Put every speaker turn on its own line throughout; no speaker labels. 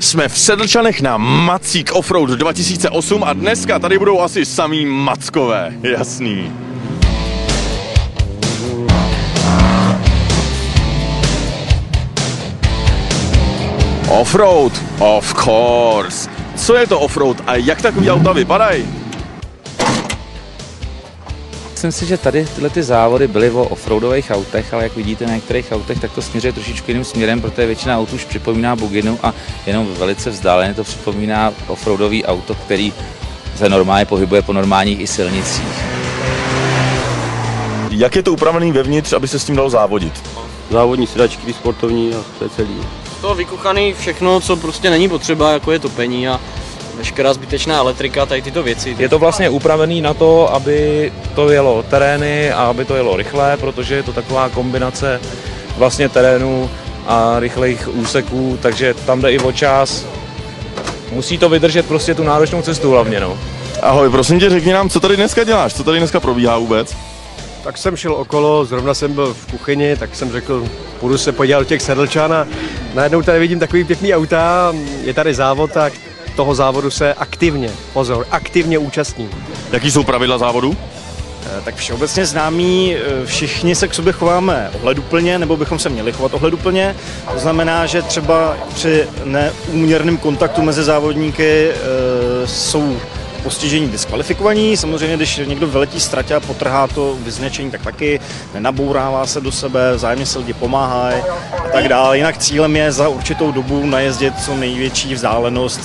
Jsme v Sedlčanech na Macík Offroad 2008 a dneska tady budou asi samý mackové, jasný. Offroad, of course. Co je to offroad a jak takový auta vypadají?
Myslím si, že tady tyhle ty závody byly o offroadových autech, ale jak vidíte na některých autech, tak to směřuje trošičku jiným směrem, protože většina aut už připomíná buginu a jenom velice vzdáleně to připomíná offroadový auto, který se normálně pohybuje po normálních i silnicích.
Jak je to upravený vevnitř, aby se s tím dalo závodit?
Závodní sedačky, sportovní a to je celý.
To vykuchaný všechno, co prostě není potřeba, jako je topení a veškerá zbytečná elektrika, tady tyto věci.
Je to vlastně upravený na to, aby to jelo terény a aby to jelo rychle, protože je to taková kombinace vlastně terénu a rychlých úseků, takže tam jde i o čas. Musí to vydržet prostě tu náročnou cestu hlavně, no.
Ahoj, prosím tě, řekni nám, co tady dneska děláš, co tady dneska probíhá vůbec?
Tak jsem šel okolo, zrovna jsem byl v kuchyni, tak jsem řekl, půjdu se podívat do těch Sedlčan a najednou tady vidím takový pěkný auta, je tady závod a toho závodu se aktivně účastní.
Jaký jsou pravidla závodu?
Tak všeobecně známí, všichni se k sobě chováme ohleduplně, nebo bychom se měli chovat ohleduplně. To znamená, že třeba při neúměrném kontaktu mezi závodníky jsou postižení diskvalifikovaní. Samozřejmě, když někdo vyletí z tratě a potrhá to vyznačení, tak taky nenabourává se do sebe, vzájemně se lidi pomáhají a tak dále. Jinak cílem je za určitou dobu najezdit co největší vzdálenost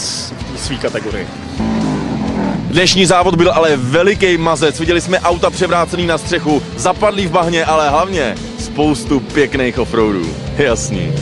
své kategorii.
Dnešní závod byl ale veliký mazec, viděli jsme auta převrácený na střechu, zapadlý v bahně, ale hlavně spoustu pěkných offroadů, jasný.